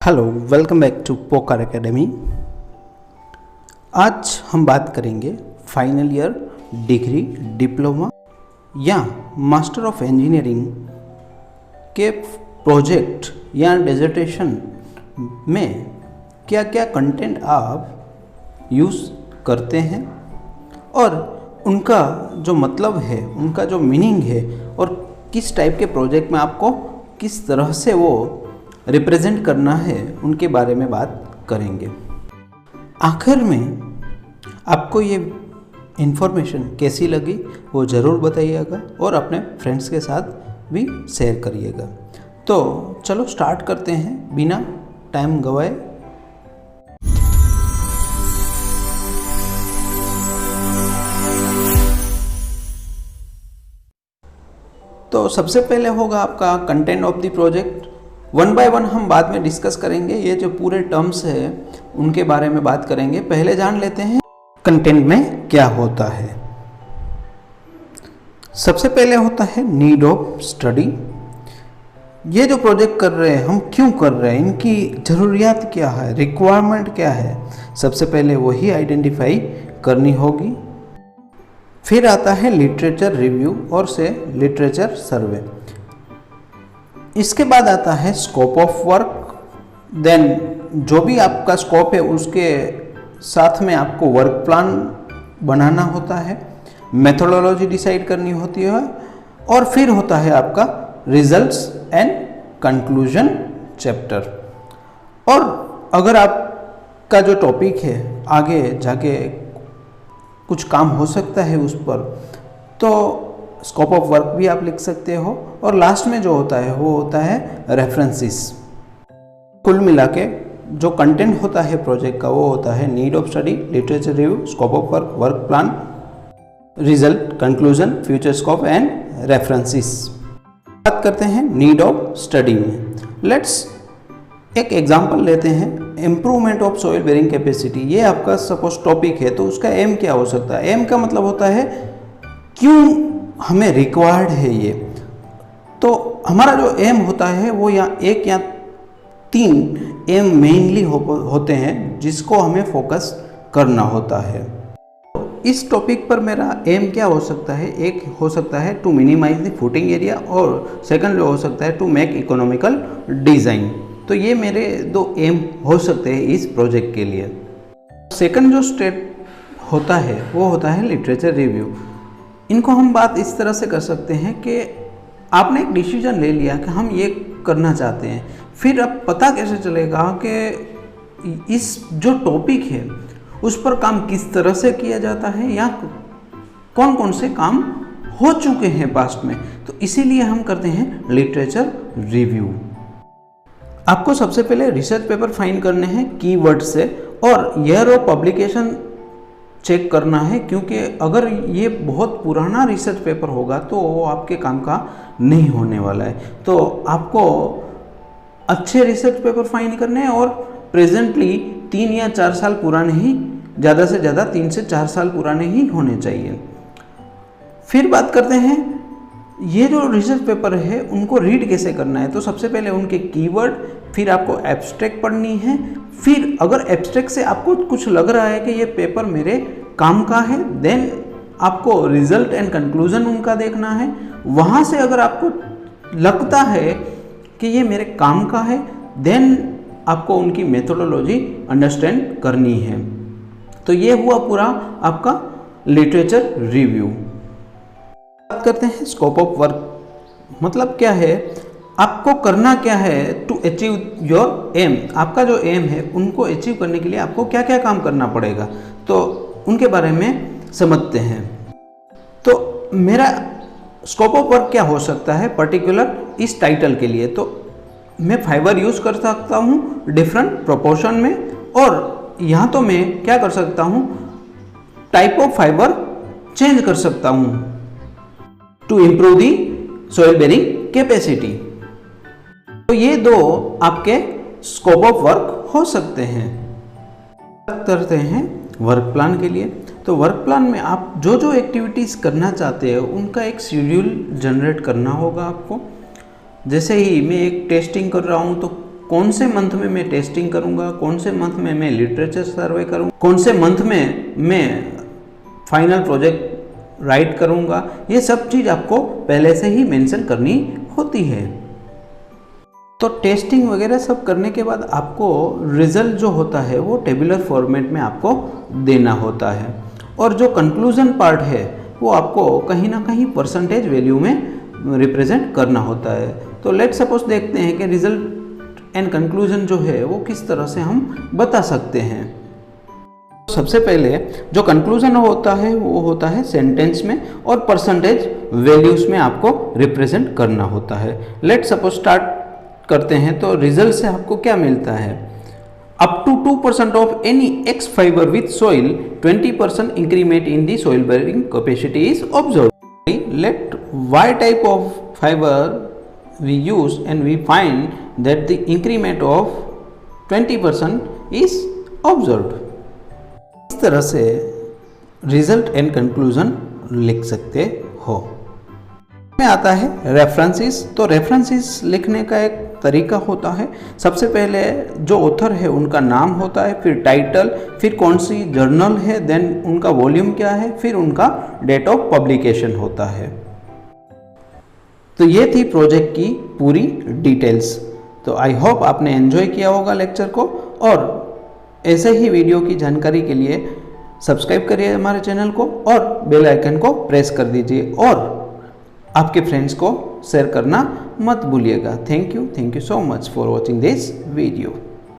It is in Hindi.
Hello, welcome back to Poker Academy. आज हम बात करेंगे फाइनल ईयर डिग्री, डिप्लोमा या मास्टर ऑफ इंजीनियरिंग के प्रोजेक्ट या डिसर्टेशन में क्या क्या कंटेंट आप यूज़ करते हैं और उनका जो मतलब है, उनका जो मीनिंग है और किस टाइप के प्रोजेक्ट में आपको किस तरह से वो रिप्रेजेंट करना है, उनके बारे में बात करेंगे। आखिर में आपको ये इन्फॉर्मेशन कैसी लगी वो ज़रूर बताइएगा और अपने फ्रेंड्स के साथ भी शेयर करिएगा। तो चलो स्टार्ट करते हैं बिना टाइम गवाए। तो सबसे पहले होगा आपका content of the project. One by one हम बाद में डिस्कस करेंगे, ये जो पूरे टर्म्स है उनके बारे में बात करेंगे। पहले जान लेते हैं कंटेंट में क्या होता है। सबसे पहले होता है नीड ऑफ स्टडी। ये जो प्रोजेक्ट कर रहे हैं हम क्यों कर रहे हैं, इनकी ज़रूरियात क्या है, रिक्वायरमेंट क्या है, सबसे पहले वही आइडेंटिफाई करनी होगी। फिर आता है लिटरेचर रिव्यू और से लिटरेचर सर्वे। इसके बाद आता है स्कोप ऑफ वर्क। देन जो भी आपका स्कोप है उसके साथ में आपको वर्क प्लान बनाना होता है, मेथोडोलॉजी डिसाइड करनी होती है और फिर होता है आपका रिजल्ट्स एंड कंक्लूजन चैप्टर। और अगर आपका जो टॉपिक है आगे जाके कुछ काम हो सकता है उस पर, तो स्कोप ऑफ वर्क भी आप लिख सकते हो। और लास्ट में जो होता है वो होता है रेफरेंसेस। कुल मिला के जो कंटेंट होता है प्रोजेक्ट का वो होता है need of study, literature review, scope of work, work plan, result, conclusion, future scope and references. बात करते हैं नीड ऑफ स्टडी में। लेट्स एक एग्जांपल लेते हैं, improvement of soil bearing capacity. ये आपका सपोज टॉपिक है तो उसका एम क्या हो सकता है। एम का मतलब होता है क्यों हमें रिक्वायर्ड है ये। तो हमारा जो एम होता है वो या एक या तीन एम मेनली होते हैं जिसको हमें फोकस करना होता है। इस टॉपिक पर मेरा एम क्या हो सकता है, एक हो सकता है to minimise the footing area और सेकंड जो हो सकता है टू मेक इकोनॉमिकल डिज़ाइन। तो ये मेरे दो एम हो सकते हैं इस प्रोजेक्ट के लिए। सेकंड जो स्टेप होता है वो होता है लिटरेचर रिव्यू। इनको हम बात इस तरह से कर सकते हैं कि आपने एक डिसीजन ले लिया कि हम ये करना चाहते हैं, फिर अब पता कैसे चलेगा कि इस जो टॉपिक है उस पर काम किस तरह से किया जाता है या कौन कौन से काम हो चुके हैं पास्ट में। तो इसीलिए हम करते हैं लिटरेचर रिव्यू। आपको सबसे पहले रिसर्च पेपर फाइंड करने हैं कीवर्ड से और ईयर ऑफ पब्लिकेशन चेक करना है, क्योंकि अगर ये बहुत पुराना रिसर्च पेपर होगा तो वो आपके काम का नहीं होने वाला है। तो आपको अच्छे रिसर्च पेपर फाइंड करने हैं और प्रेजेंटली 3 या 4 साल पुराने ही, ज़्यादा से ज़्यादा 3 से 4 साल पुराने ही होने चाहिए। फिर बात करते हैं ये जो रिसर्च पेपर है उनको रीड कैसे करना है। तो सबसे पहले उनके कीवर्ड, फिर आपको एब्स्ट्रैक्ट पढ़नी है। फिर अगर एब्स्ट्रैक्ट से आपको कुछ लग रहा है कि ये पेपर मेरे काम का है, देन आपको रिजल्ट एंड कंक्लूजन उनका देखना है। वहाँ से अगर आपको लगता है कि ये मेरे काम का है, देन आपको उनकी मेथोडोलॉजी अंडरस्टैंड करनी है। तो ये हुआ पूरा आपका लिटरेचर रिव्यू। बात करते हैं स्कोप ऑफ वर्क। मतलब क्या है, आपको करना क्या है टू अचीव योर एम। आपका जो एम है उनको अचीव करने के लिए आपको क्या क्या काम करना पड़ेगा, तो उनके बारे में समझते हैं। तो मेरा स्कोप ऑफ वर्क क्या हो सकता है पर्टिकुलर इस टाइटल के लिए, तो मैं फाइबर यूज़ कर सकता हूँ डिफरेंट प्रोपोर्शन में। और यहाँ तो मैं क्या कर सकता हूँ, टाइप ऑफ फाइबर चेंज कर सकता हूँ to improve the soil bearing capacity. तो ये दो आपके स्कोप ऑफ वर्क हो सकते हैं। बात करते हैं वर्क प्लान के लिए। तो वर्क प्लान में आप जो जो एक्टिविटीज़ करना चाहते हैं उनका एक शेड्यूल जनरेट करना होगा आपको। जैसे ही मैं एक टेस्टिंग कर रहा हूँ तो कौन से मंथ में मैं टेस्टिंग करूंगा, कौन से मंथ में मैं लिटरेचर सर्वे करूंगा, कौन से मंथ में मैं फाइनल प्रोजेक्ट राइट करूंगा, ये सब चीज़ आपको पहले से ही मेंशन करनी होती है। तो टेस्टिंग वगैरह सब करने के बाद आपको रिजल्ट जो होता है वो टेबुलर फॉर्मेट में आपको देना होता है, और जो कंक्लूजन पार्ट है वो आपको कहीं ना कहीं परसेंटेज वैल्यू में रिप्रेजेंट करना होता है। तो लेट सपोज देखते हैं कि रिजल्ट एंड कंक्लूजन जो है वो किस तरह से हम बता सकते हैं। सबसे पहले जो कंक्लूजन होता है वो होता है सेंटेंस में, और परसेंटेज वैल्यूज में आपको रिप्रेजेंट करना होता है। लेट सपोज स्टार्ट करते हैं। तो रिजल्ट से आपको क्या मिलता है, up to 2% of any X fibre with soil 20% increment in the soil bearing capacity is observe. Let why type of fibre we use and we find that the increment of 20% is observed। इस तरह से रिजल्ट एंड कंक्लूजन लिख सकते हो। में आता है रेफरेंसेस। तो रेफरेंसेस लिखने का एक तरीका होता है। सबसे पहले जो ऑथर है उनका नाम होता है, फिर टाइटल, फिर कौन सी जर्नल है, देन उनका वॉल्यूम क्या है, फिर उनका डेट ऑफ पब्लिकेशन होता है। तो ये थी प्रोजेक्ट की पूरी डिटेल्स। तो आई होप आपने एंजॉय किया होगा लेक्चर को, और ऐसे ही वीडियो की जानकारी के लिए सब्सक्राइब करिए हमारे चैनल को और बेल आइकन को प्रेस कर दीजिए, और आपके फ्रेंड्स को शेयर करना मत भूलिएगा। Thank you so much for watching this video.